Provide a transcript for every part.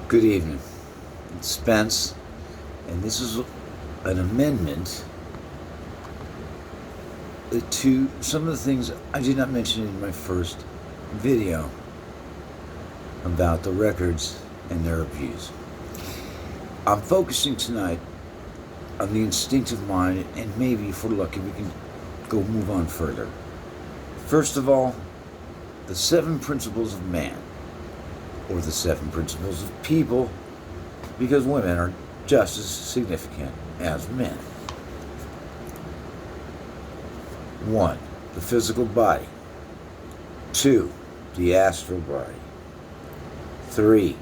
Good evening. It's Spence, and this is an amendment to some of the things I did not mention in my first video about the records and their abuse. I'm focusing tonight on the instinctive mind, and maybe if we're lucky we can go move on further. First of all, the 7 principles of man, or the 7 principles of people, because women are just as significant as men. 1. The physical body. 2. The astral body. 3.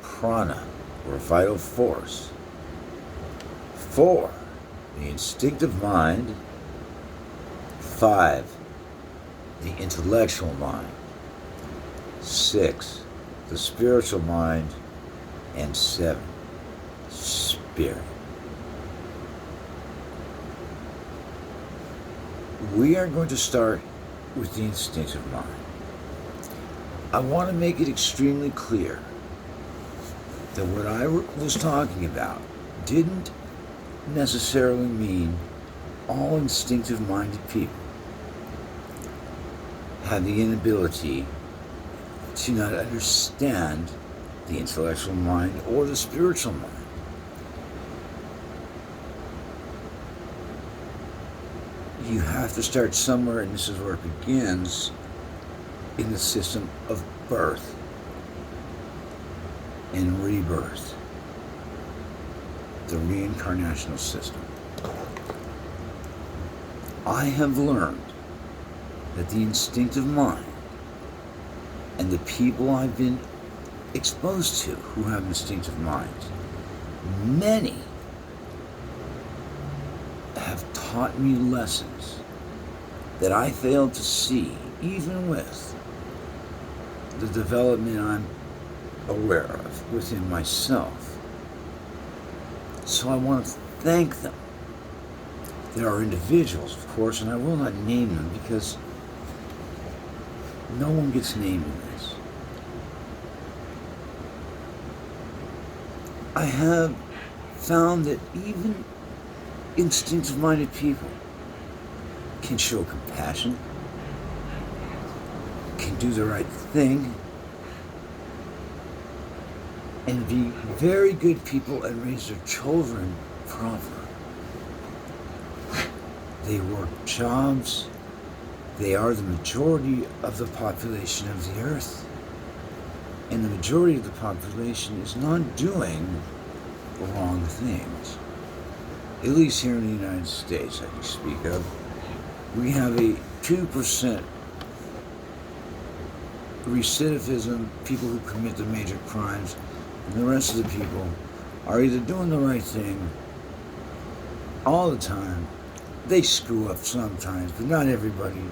Prana, or vital force. 4. The instinctive mind. 5. The intellectual mind. 6. The spiritual mind. And 7. Spirit. We are going to start with the instinctive mind. I want to make it extremely clear that what I was talking about didn't necessarily mean all instinctive minded people have the inability to not understand the intellectual mind or the spiritual mind. You have to start somewhere, and this is where it begins, in the system of birth and rebirth, the reincarnational system. I have learned that the instinctive mind and the people I've been exposed to who have instinctive minds, many have taught me lessons that I failed to see, even with the development I'm aware of within myself. So I want to thank them. There are individuals, of course, and I will not name them because no one gets named in this. I have found that even instinctive-minded people can show compassion, can do the right thing, and be very good people and raise their children properly. They work jobs. They are the majority of the population of the earth. And the majority of the population is not doing the wrong things. At least here in the United States, I can speak of. We have a 2% recidivism, people who commit the major crimes, and the rest of the people are either doing the right thing all the time. They screw up sometimes, but not everybody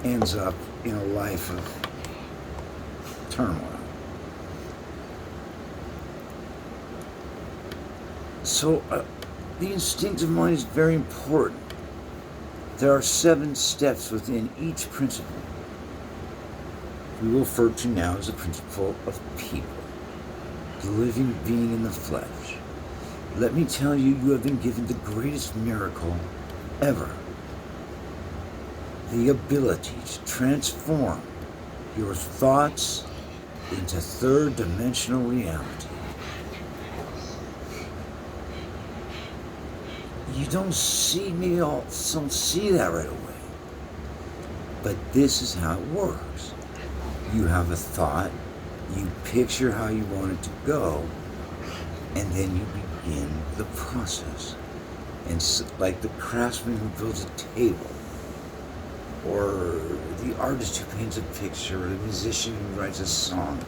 ends up in a life of turmoil. So the instinctive mind is very important. There are 7 steps within each principle. We will refer to now as the principle of people, the living being in the flesh. Let me tell you, you have been given the greatest miracle ever. The ability to transform your thoughts into third-dimensional reality. You don't see that right away. But this is how it works. You have a thought, you picture how you want it to go, and then you begin the process. And like the craftsman who builds a table, or the artist who paints a picture, or the musician who writes a song,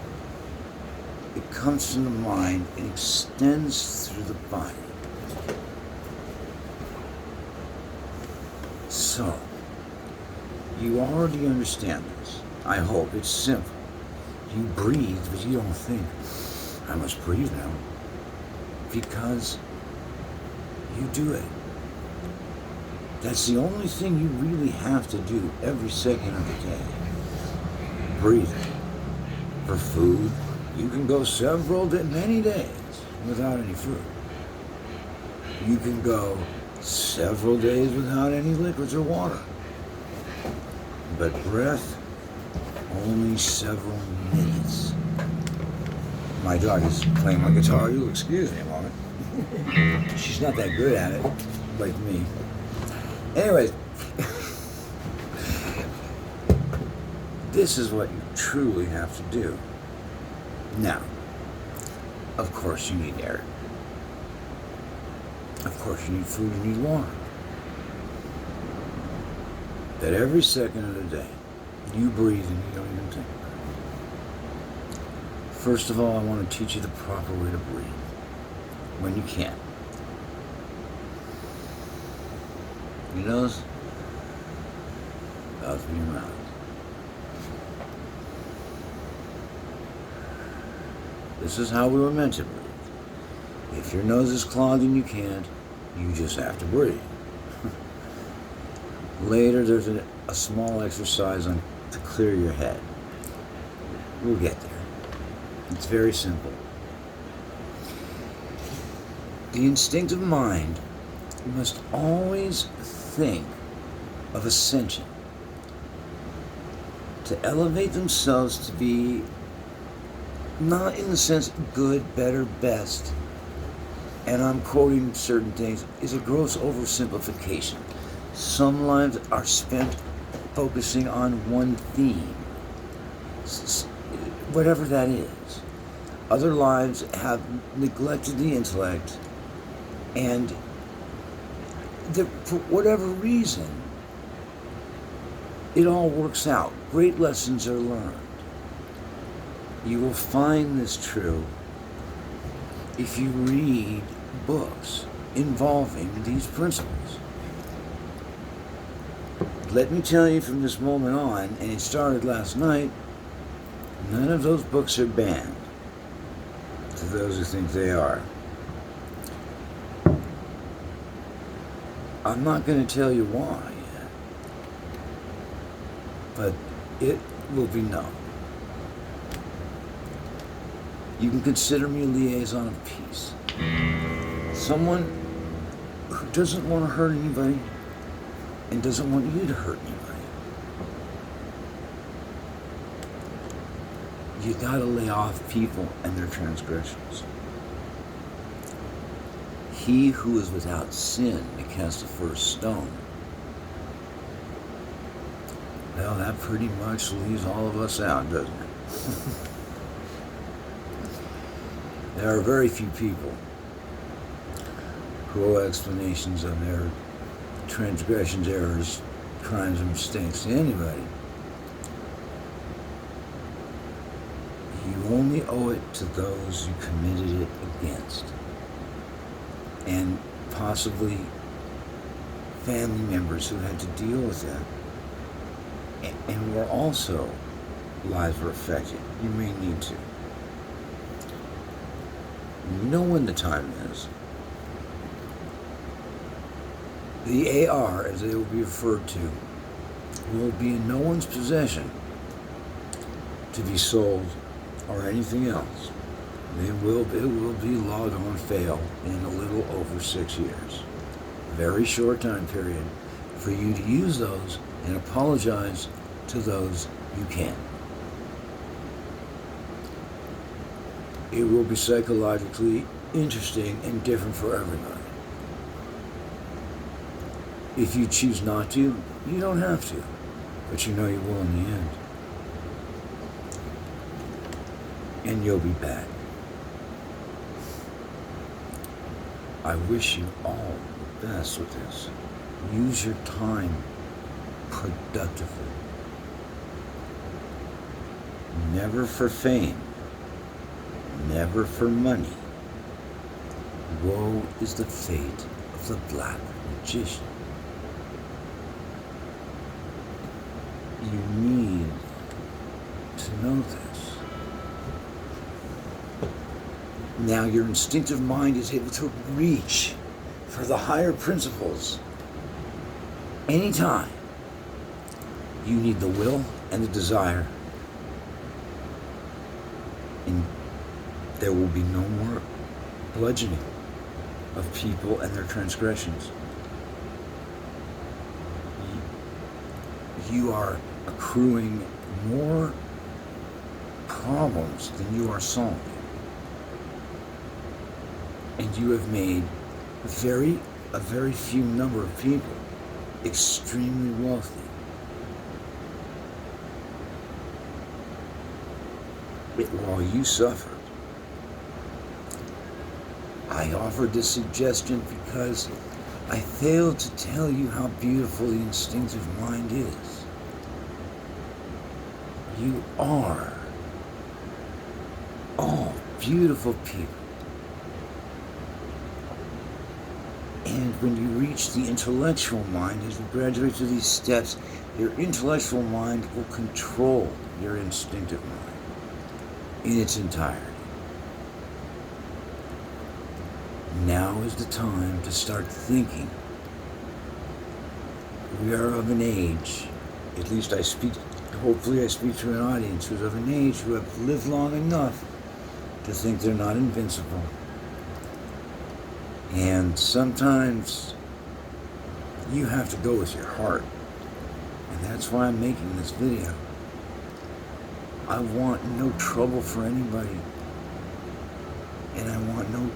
it comes from the mind and extends through the body. So, you already understand this. I hope it's simple. You breathe, but you don't think, I must breathe now. Because you do it. That's the only thing you really have to do every second of the day. Breathe. For food, You can go many days without any food. You can go several days without any liquids or water. But breath, only several minutes. My dog is playing my guitar. You'll excuse me a moment. She's not that good at it, like me. Anyways, this is what you truly have to do. Now, of course you need air. Of course you need food, you need water. That every second of the day, you breathe and you don't even think about it. First of all, I want to teach you the proper way to breathe. When you can. Your nose, out through your mouth. This is how we were meant to breathe. If your nose is clogged and you can't, you just have to breathe. Later, there's a small exercise to clear your head. We'll get there. It's very simple. The instinctive mind must always think of ascension, to elevate themselves to be, not in the sense good, better, best, and I'm quoting certain things, is a gross oversimplification. Some lives are spent focusing on one theme, whatever that is. Other lives have neglected the intellect, and for whatever reason, it all works out. Great lessons are learned. You will find this true if you read books involving these principles. Let me tell you from this moment on, and it started last night, none of those books are banned, to those who think they are. I'm not going to tell you why yet, but it will be known. You can consider me a liaison of peace. Someone who doesn't want to hurt anybody and doesn't want you to hurt anybody. You gotta lay off people and their transgressions. He who is without sin may cast the first stone. Well, that pretty much leaves all of us out, doesn't it? There are very few people who owe explanations of their transgressions, errors, crimes, and mistakes to anybody. You only owe it to those you committed it against, and possibly family members who had to deal with that, and were also lives were affected. You may need to. You know when the time is. The AR, as they will be referred to, will be in no one's possession to be sold or anything else. It will be logged on fail in a little over 6 years. Very short time period for you to use those and apologize to those you can. It will be psychologically interesting and different for everybody. If you choose not to, you don't have to, but you know you will in the end. And you'll be back. I wish you all the best with this. Use your time productively. Never for fame. Never for money. Woe is the fate of the black magician. You need to know this. Now your instinctive mind is able to reach for the higher principles anytime. You need the will and the desire. And there will be no more bludgeoning of people and their transgressions. You are accruing more problems than you are solving. And you have made a very few number of people extremely wealthy. While you suffered. I offered this suggestion because I failed to tell you how beautiful the instinctive mind is. You are all beautiful people. And when you reach the intellectual mind, as you graduate through these steps, your intellectual mind will control your instinctive mind in its entirety. Now is the time to start thinking. We are of an age, at least hopefully I speak to an audience who's of an age who have lived long enough to think they're not invincible. And sometimes you have to go with your heart. And that's why I'm making this video. I want no trouble for anybody. And I want no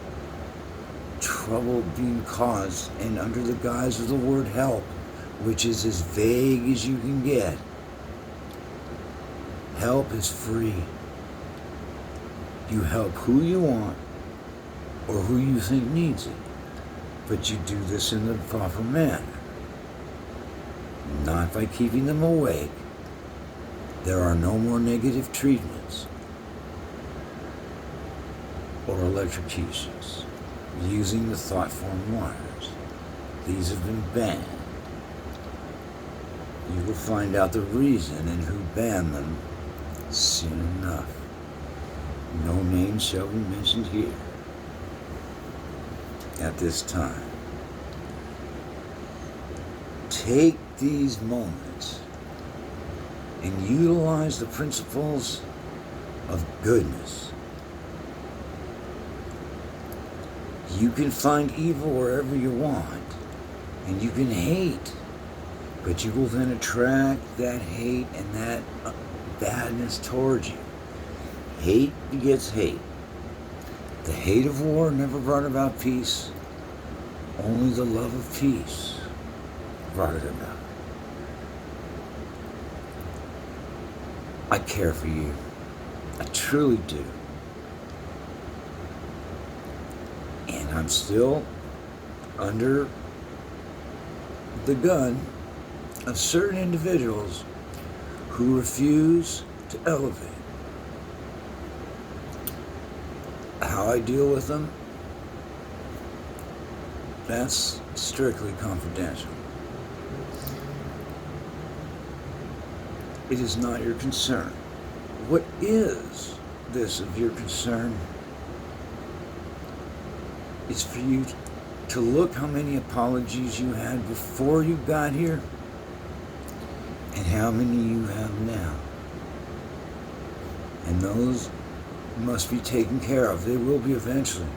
trouble being caused. And under the guise of the word help, which is as vague as you can get, help is free. You help who you want or who you think needs it. But you do this in the proper manner. Not by keeping them awake. There are no more negative treatments or electrocutions using the thought form wires. These have been banned. You will find out the reason and who banned them soon enough. No names shall be mentioned here at this time. Take these moments and utilize the principles of goodness. You can find evil wherever you want, and you can hate, but you will then attract that hate and that badness towards you. Hate begets hate. The hate of war never brought about peace. Only the love of peace brought it about. I care for you. I truly do. And I'm still under the gun of certain individuals who refuse to elevate. How I deal with them, that's strictly confidential. It is not your concern. What is this of your concern? It's for you to look how many apologies you had before you got here and how many you have now. And those must be taken care of. They will be eventually.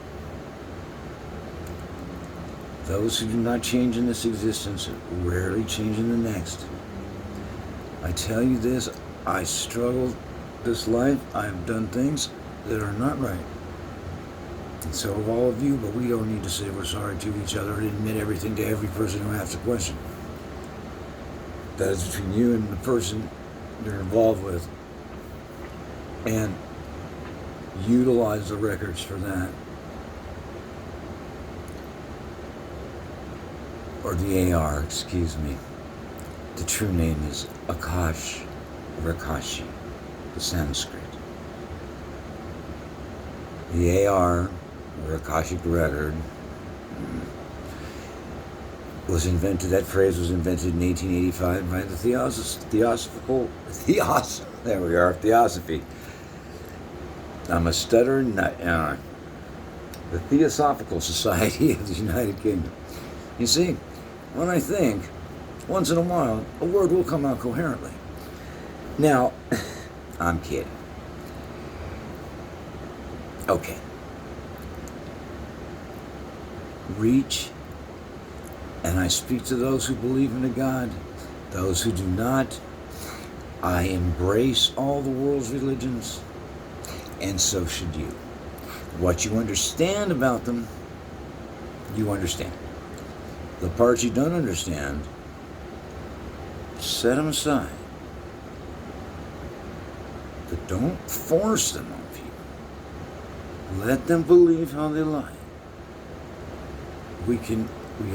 Those who do not change in this existence rarely change in the next. I tell you this, I struggled this life. I have done things that are not right. And so have all of you, but we don't need to say we're sorry to each other and admit everything to every person who asks a question. That is between you and the person you're involved with. And utilize the records for that. Or the AR, excuse me. The true name is Akash Rakashi, the Sanskrit. The AR, or Akashic record, was invented, that phrase was invented in 1885 by the Theosophy. I'm a stuttering nut. The Theosophical Society of the United Kingdom. You see, when I think, once in a while, a word will come out coherently. Now, I'm kidding. Okay. Reach, and I speak to those who believe in a God. Those who do not, I embrace all the world's religions, and so should you. What you understand about them, you understand. The parts you don't understand, set them aside. But don't force them on people. Let them believe how they like. We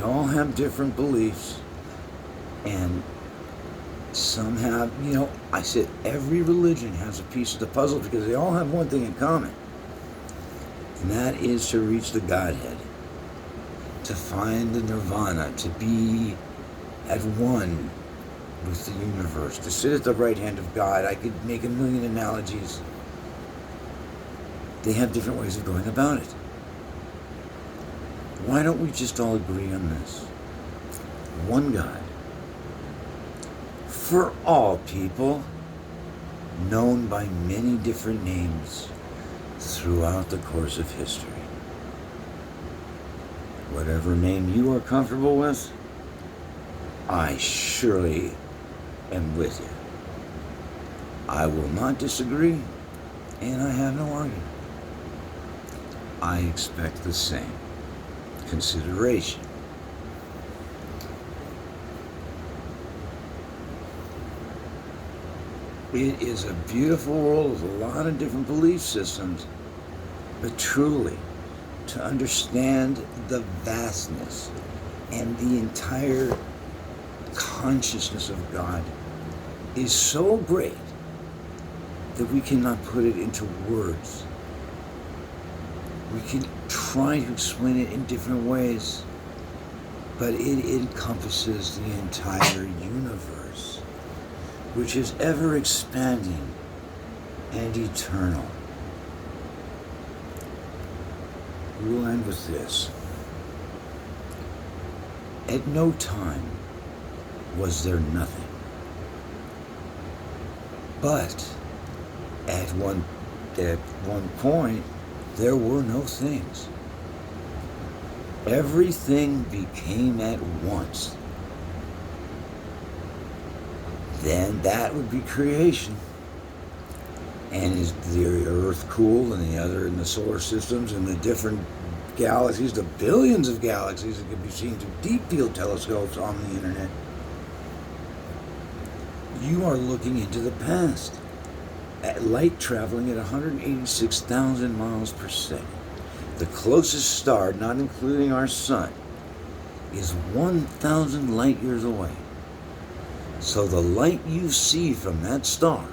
all have different beliefs, and some have, I said every religion has a piece of the puzzle because they all have one thing in common, and that is to reach the Godhead, to find the nirvana, to be at one with the universe, to sit at the right hand of God. I could make a million analogies. They have different ways of going about it. Why don't we just all agree on this? One God for all people, known by many different names throughout the course of history. Whatever name you are comfortable with, I surely am with you. I will not disagree, and I have no argument. I expect the same consideration. It is a beautiful world with a lot of different belief systems, but truly, to understand the vastness and the entire consciousness of God is so great that we cannot put it into words. We can try to explain it in different ways, but it encompasses the entire universe, which is ever expanding and eternal. We will end with this. At no time was there nothing. But at one point, there were no things. Everything became at once. Then that would be creation. And is the Earth cool, and the other in the solar systems and the different galaxies, the billions of galaxies that can be seen through deep field telescopes on the internet? You are looking into the past at light traveling at 186,000 miles per second. The closest star, not including our sun, is 1,000 light years away. So the light you see from that star,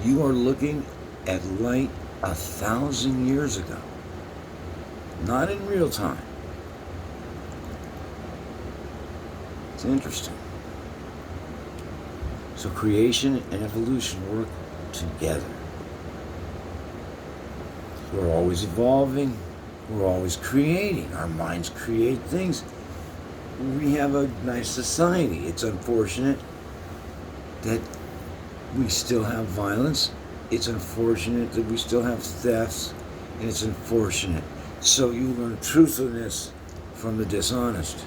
you are looking at light 1,000 years ago. Not in real time. It's interesting. So creation and evolution work together. We're always evolving. We're always creating. Our minds create things. We have a nice society. It's unfortunate that we still have violence. It's unfortunate that we still have thefts. And it's unfortunate. So you learn truthfulness from the dishonest.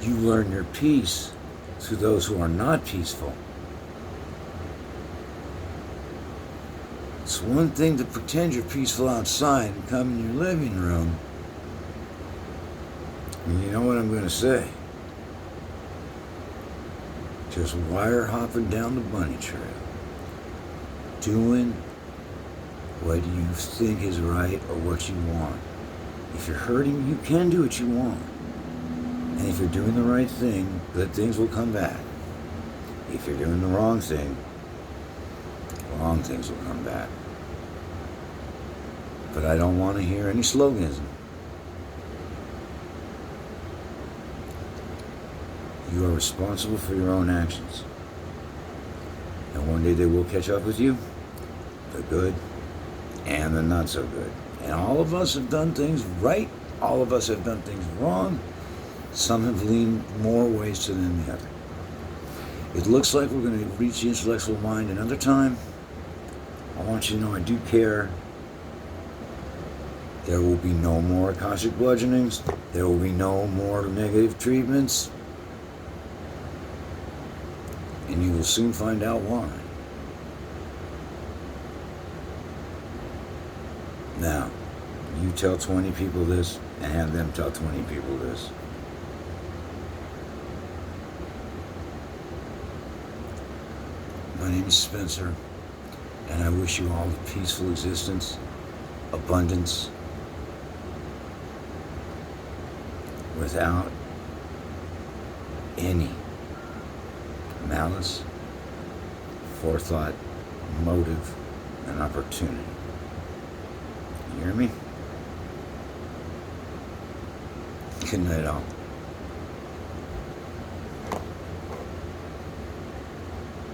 You learn your peace to those who are not peaceful. It's one thing to pretend you're peaceful outside and come in your living room. And you know what I'm going to say? Just wire hopping down the bunny trail. Doing what you think is right or what you want. If you're hurting, you can do what you want. And if you're doing the right thing, good things will come back. If you're doing the wrong thing, wrong things will come back. But I don't want to hear any slogans. You are responsible for your own actions. And one day they will catch up with you, the good and the not so good. And all of us have done things right. All of us have done things wrong. Some have leaned more ways to than the other. It looks like we're going to reach the intellectual mind another time. I want you to know I do care. There will be no more Akashic bludgeonings. There will be no more negative treatments. And you will soon find out why. Now, you tell 20 people this and have them tell 20 people this. My name is Spencer, and I wish you all a peaceful existence, abundance, without any malice, forethought, motive, and opportunity. You hear me? Good night, all.